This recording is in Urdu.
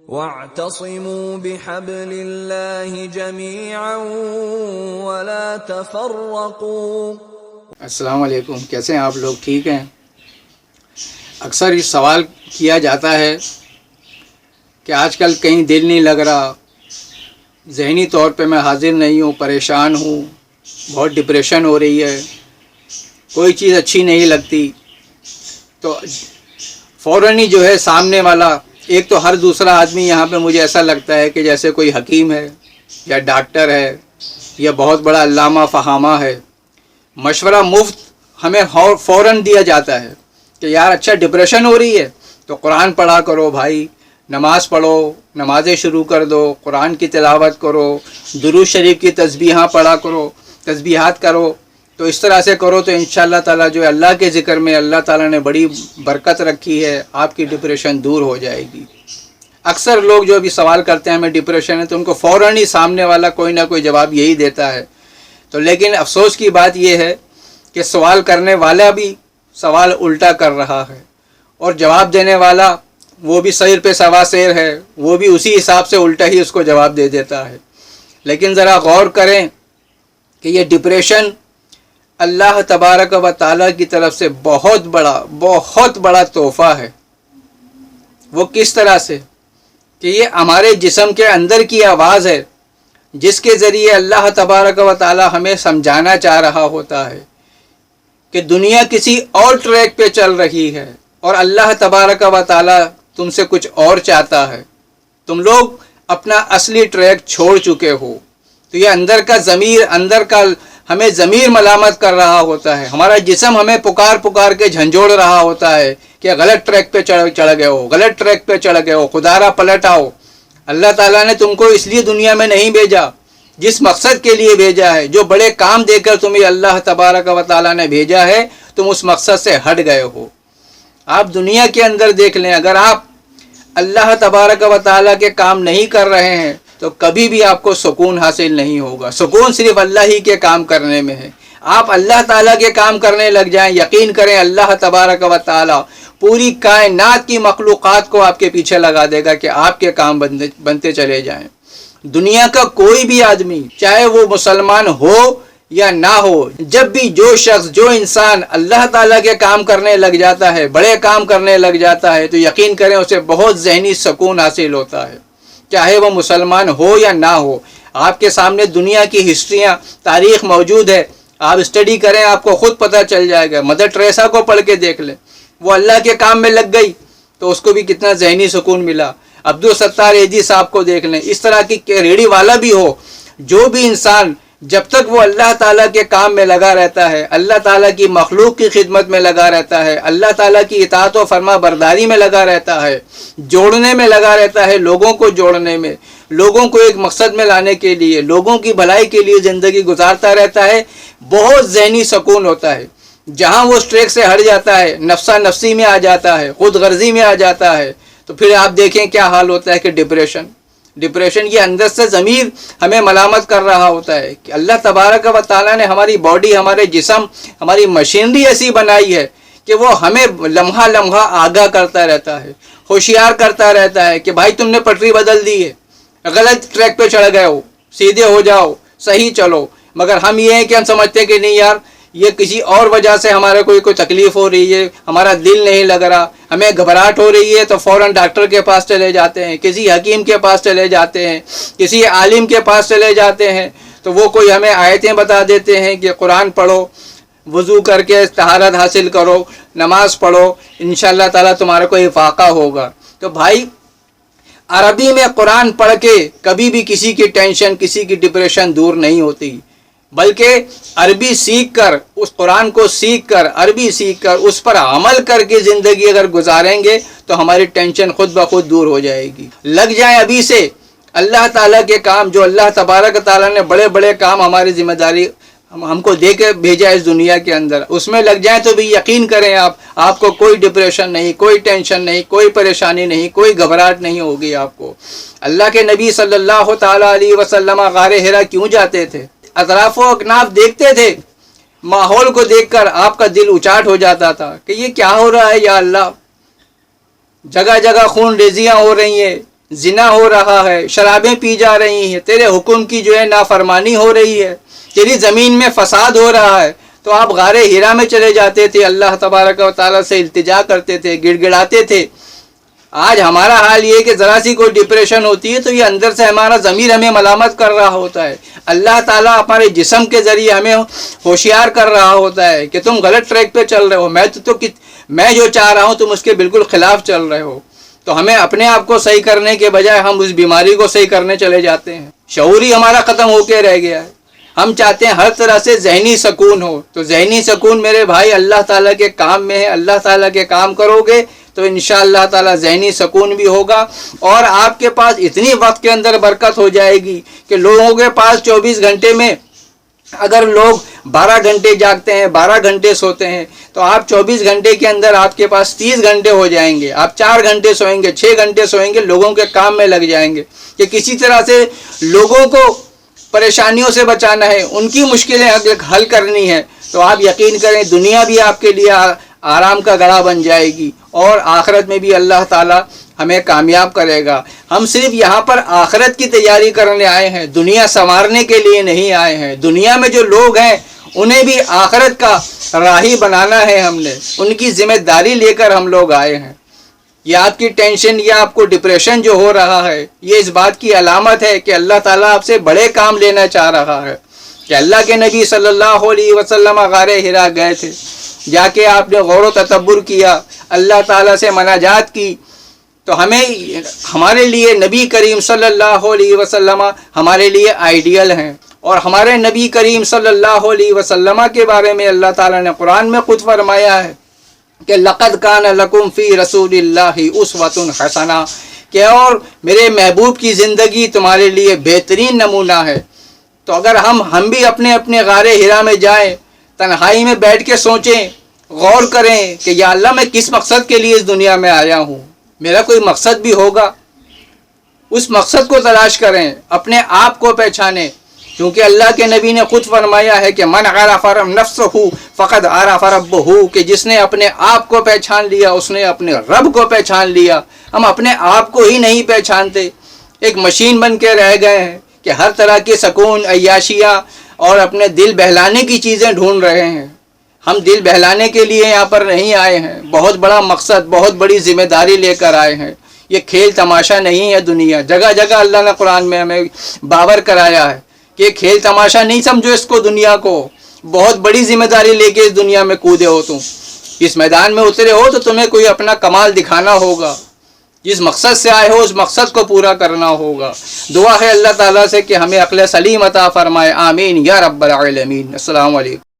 وَاعْتَصِمُوا بِحَبْلِ اللَّهِ جَمِيعًا وَلَا تَفَرَّقُوا۔ السلام علیکم، کیسے ہیں آپ لوگ؟ ٹھیک ہیں؟ اکثر یہ سوال کیا جاتا ہے کہ آج کل کہیں دل نہیں لگ رہا، ذہنی طور پہ میں حاضر نہیں ہوں، پریشان ہوں، بہت ڈپریشن ہو رہی ہے، کوئی چیز اچھی نہیں لگتی۔ تو فوراً ہی جو ہے سامنے والا، ایک تو ہر دوسرا آدمی یہاں پہ مجھے ایسا لگتا ہے کہ جیسے کوئی حکیم ہے یا ڈاکٹر ہے یا بہت بڑا علامہ فہامہ ہے، مشورہ مفت ہمیں فوراً دیا جاتا ہے کہ یار اچھا ڈپریشن ہو رہی ہے تو قرآن پڑھا کرو بھائی، نماز پڑھو، نمازیں شروع کر دو، قرآن کی تلاوت کرو، درود شریف کی تسبیحاں پڑھا کرو، تسبیحات کرو، تو اس طرح سے کرو تو انشاءاللہ تعالیٰ جو ہے اللہ کے ذکر میں اللہ تعالیٰ نے بڑی برکت رکھی ہے، آپ کی ڈپریشن دور ہو جائے گی۔ اکثر لوگ جو ابھی سوال کرتے ہیں ہمیں ڈپریشن ہے تو ان کو فوراً ہی سامنے والا کوئی نہ کوئی جواب یہی دیتا ہے۔ تو لیکن افسوس کی بات یہ ہے کہ سوال کرنے والا بھی سوال الٹا کر رہا ہے، اور جواب دینے والا وہ بھی سیر پہ سوا سیر ہے، وہ بھی اسی حساب سے الٹا ہی اس کو جواب دے دیتا ہے۔ لیکن ذرا غور کریں کہ یہ ڈپریشن اللہ تبارک و تعالیٰ کی طرف سے بہت بڑا تحفہ ہے۔ وہ کس طرح سے کہ یہ ہمارے جسم کے اندر کی آواز ہے، جس کے ذریعے اللہ تبارک و تعالیٰ ہمیں سمجھانا چاہ رہا ہوتا ہے کہ دنیا کسی اور ٹریک پہ چل رہی ہے اور اللہ تبارک و تعالیٰ تم سے کچھ اور چاہتا ہے، تم لوگ اپنا اصلی ٹریک چھوڑ چکے ہو۔ تو یہ اندر کا ہمیں ضمیر ملامت کر رہا ہوتا ہے، ہمارا جسم ہمیں پکار کے جھنجھوڑ رہا ہوتا ہے کہ غلط ٹریک پہ چڑھ گئے ہو، خدارا پلٹ آؤ۔ اللہ تعالیٰ نے تم کو اس لیے دنیا میں نہیں بھیجا، جس مقصد کے لیے بھیجا ہے، جو بڑے کام دے کر تمہیں اللہ تبارک و تعالیٰ نے بھیجا ہے، تم اس مقصد سے ہٹ گئے ہو۔ آپ دنیا کے اندر دیکھ لیں، اگر آپ اللہ تبارک و تعالیٰ کے کام نہیں کر رہے ہیں تو کبھی بھی آپ کو سکون حاصل نہیں ہوگا۔ سکون صرف اللہ ہی کے کام کرنے میں ہے۔ آپ اللہ تعالیٰ کے کام کرنے لگ جائیں، یقین کریں اللہ تبارک و تعالیٰ پوری کائنات کی مخلوقات کو آپ کے پیچھے لگا دے گا کہ آپ کے کام بنتے چلے جائیں۔ دنیا کا کوئی بھی آدمی، چاہے وہ مسلمان ہو یا نہ ہو، جب بھی جو شخص، جو انسان اللہ تعالیٰ کے کام کرنے لگ جاتا ہے، بڑے کام کرنے لگ جاتا ہے، تو یقین کریں اسے بہت ذہنی سکون حاصل ہوتا ہے، چاہے وہ مسلمان ہو یا نہ ہو۔ آپ کے سامنے دنیا کی ہسٹریاں، تاریخ موجود ہے، آپ اسٹڈی کریں، آپ کو خود پتہ چل جائے گا۔ مدر ٹریسا کو پڑھ کے دیکھ لیں، وہ اللہ کے کام میں لگ گئی تو اس کو بھی کتنا ذہنی سکون ملا۔ عبدالستار ایدھی صاحب کو دیکھ لیں، اس طرح کی ریڑھی والا بھی ہو، جو بھی انسان جب تک وہ اللہ تعالیٰ کے کام میں لگا رہتا ہے، اللہ تعالیٰ کی مخلوق کی خدمت میں لگا رہتا ہے، اللہ تعالیٰ کی اطاعت و فرما برداری میں لگا رہتا ہے، جوڑنے میں لگا رہتا ہے، لوگوں کو جوڑنے میں، لوگوں کو ایک مقصد میں لانے کے لیے، لوگوں کی بھلائی کے لیے زندگی گزارتا رہتا ہے، بہت ذہنی سکون ہوتا ہے۔ جہاں وہ ٹریک سے ہٹ جاتا ہے، نفسا نفسی میں آ جاتا ہے، خود غرضی میں آ جاتا ہے، تو پھر آپ دیکھیں کیا حال ہوتا ہے کہ ڈپریشن یہ اندر سے ضمیر ہمیں ملامت کر رہا ہوتا ہے کہ اللہ تبارک و تعالیٰ نے ہماری باڈی، ہمارے جسم، ہماری مشینری ایسی بنائی ہے کہ وہ ہمیں لمحہ آگاہ کرتا رہتا ہے، ہوشیار کرتا رہتا ہے کہ بھائی تم نے پٹری بدل دی ہے، غلط ٹریک پہ چڑھ گئے ہو، سیدھے ہو جاؤ، صحیح چلو۔ مگر ہم یہ ہیں کہ ہم سمجھتے ہیں کہ نہیں یار، یہ کسی اور وجہ سے ہمارے کوئی تکلیف ہو رہی ہے، ہمارا دل نہیں لگ رہا، ہمیں گھبراہٹ ہو رہی ہے، تو فوراً ڈاکٹر کے پاس چلے جاتے ہیں، کسی حکیم کے پاس چلے جاتے ہیں، کسی عالم کے پاس چلے جاتے ہیں، تو وہ کوئی ہمیں آیتیں بتا دیتے ہیں کہ قرآن پڑھو، وضو کر کے طہارت حاصل کرو، نماز پڑھو، انشاءاللہ تعالیٰ تمہارا کوئی فاقہ ہوگا۔ تو بھائی عربی میں قرآن پڑھ کے کبھی بھی کسی کی ٹینشن، کسی کی ڈپریشن دور نہیں ہوتی، بلکہ عربی سیکھ کر، اس قرآن کو سیکھ کر، عربی سیکھ کر، اس پر عمل کر کے زندگی اگر گزاریں گے تو ہماری ٹینشن خود بخود دور ہو جائے گی۔ لگ جائیں ابھی سے اللہ تعالیٰ کے کام، جو اللہ تبارک تعالیٰ نے بڑے کام ہماری ذمہ داری ہم کو دے کے بھیجا اس دنیا کے اندر، اس میں لگ جائیں تو بھی یقین کریں آپ کو کوئی ڈپریشن نہیں، کوئی ٹینشن نہیں، کوئی پریشانی نہیں، کوئی گھبراہٹ نہیں ہوگی آپ کو۔ اللہ کے نبی صلی اللہ تعالیٰ علیہ وسلم غار حرا کیوں جاتے تھے؟ اطراف و اکناف دیکھتے تھے، ماحول کو دیکھ کر آپ کا دل اچاٹ ہو جاتا تھا کہ یہ کیا ہو رہا ہے یا اللہ، جگہ جگہ خون ریزیاں ہو رہی ہیں، زنا ہو رہا ہے، شرابیں پی جا رہی ہیں، تیرے حکم کی جو ہے نافرمانی ہو رہی ہے، تیری زمین میں فساد ہو رہا ہے، تو آپ غار ہیرا میں چلے جاتے تھے، اللہ تبارک و تعالیٰ سے التجا کرتے تھے، گڑ گڑاتے تھے۔ آج ہمارا حال یہ ہے کہ ذرا سی کوئی ڈپریشن ہوتی ہے تو یہ اندر سے ہمارا ضمیر ہمیں ملامت کر رہا ہوتا ہے۔ اللہ تعالیٰ ہمارے جسم کے ذریعے ہمیں ہوشیار کر رہا ہوتا ہے کہ تم غلط ٹریک پہ چل رہے ہو، میں جو چاہ رہا ہوں تم اس کے بالکل خلاف چل رہے ہو۔ تو ہمیں اپنے آپ کو صحیح کرنے کے بجائے ہم اس بیماری کو صحیح کرنے چلے جاتے ہیں۔ شعور ہی ہمارا ختم ہو کے رہ گیا ہے۔ ہم چاہتے ہیں ہر طرح سے ذہنی سکون ہو، تو ذہنی سکون میرے بھائی اللہ تعالیٰ کے کام میں ہے۔ اللہ تعالیٰ کے کام کرو گے تو انشاءاللہ تعالیٰ ذہنی سکون بھی ہوگا، اور آپ کے پاس اتنی وقت کے اندر برکت ہو جائے گی کہ لوگوں کے پاس 24 گھنٹے میں اگر لوگ 12 گھنٹے جاگتے ہیں، 12 گھنٹے سوتے ہیں، تو آپ 24 گھنٹے کے اندر آپ کے پاس 30 گھنٹے ہو جائیں گے۔ آپ 4 گھنٹے سوئیں گے، 6 گھنٹے سوئیں گے، لوگوں کے کام میں لگ جائیں گے کہ کسی طرح سے لوگوں کو پریشانیوں سے بچانا ہے، ان کی مشکلیں حل کرنی ہے۔ تو آپ یقین کریں دنیا بھی آپ کے لیے آرام کا گڑھا بن جائے گی، اور آخرت میں بھی اللہ تعالیٰ ہمیں کامیاب کرے گا۔ ہم صرف یہاں پر آخرت کی تیاری کرنے آئے ہیں، دنیا سنوارنے کے لیے نہیں آئے ہیں۔ دنیا میں جو لوگ ہیں انہیں بھی آخرت کا راہی بنانا ہے، ہم نے ان کی ذمہ داری لے کر ہم لوگ آئے ہیں۔ یہ آپ کی ٹینشن یا آپ کو ڈپریشن جو ہو رہا ہے، یہ اس بات کی علامت ہے کہ اللہ تعالیٰ آپ سے بڑے کام لینا چاہ رہا ہے۔ کہ اللہ کے نبی صلی اللہ علیہ وسلم غار حرا گئے تھے، جا کے آپ نے غور و تدبر کیا، اللہ تعالیٰ سے مناجات کی، تو ہمارے لیے نبی کریم صلی اللہ علیہ وسلم ہمارے لیے آئیڈیل ہیں، اور ہمارے نبی کریم صلی اللہ علیہ وسلم کے بارے میں اللہ تعالیٰ نے قرآن میں خود فرمایا ہے کہ لَقَدْ كَانَ لَكُمْ فِي رَسُولِ اللَّهِ أُسْوَةٌ حَسَنَةٌ، کہ اور میرے محبوب کی زندگی تمہارے لیے بہترین نمونہ ہے۔ تو اگر ہم بھی اپنے غار حرا میں جائیں، تنہائی میں بیٹھ کے سوچیں، غور کریں کہ یا اللہ میں کس مقصد کے لیے اس دنیا میں آیا ہوں، میرا کوئی مقصد بھی ہوگا، اس مقصد کو تلاش کریں، اپنے آپ کو پہچانیں، کیونکہ اللہ کے نبی نے خود فرمایا ہے کہ من عرف نفسہ فقد عرف ربہ، کہ جس نے اپنے آپ کو پہچان لیا اس نے اپنے رب کو پہچان لیا۔ ہم اپنے آپ کو ہی نہیں پہچانتے، ایک مشین بن کے رہ گئے ہیں کہ ہر طرح کے سکون، عیاشیاں اور اپنے دل بہلانے کی چیزیں ڈھونڈ رہے ہیں۔ ہم دل بہلانے کے لیے یہاں پر نہیں آئے ہیں، بہت بڑا مقصد، بہت بڑی ذمہ داری لے کر آئے ہیں۔ یہ کھیل تماشا نہیں ہے دنیا۔ جگہ جگہ اللہ نے قرآن میں ہمیں باور کرایا ہے کہ کھیل تماشا نہیں سمجھو اس کو، دنیا کو بہت بڑی ذمہ داری لے کے اس دنیا میں کودے ہو، تم اس میدان میں اترے ہو تو تمہیں کوئی اپنا کمال دکھانا ہوگا، جس مقصد سے آئے ہو اس مقصد کو پورا کرنا ہوگا۔ دعا ہے اللہ تعالیٰ سے کہ ہمیں عقل سلیم عطا فرمائے، آمین یا رب العالمین۔ السلام علیکم۔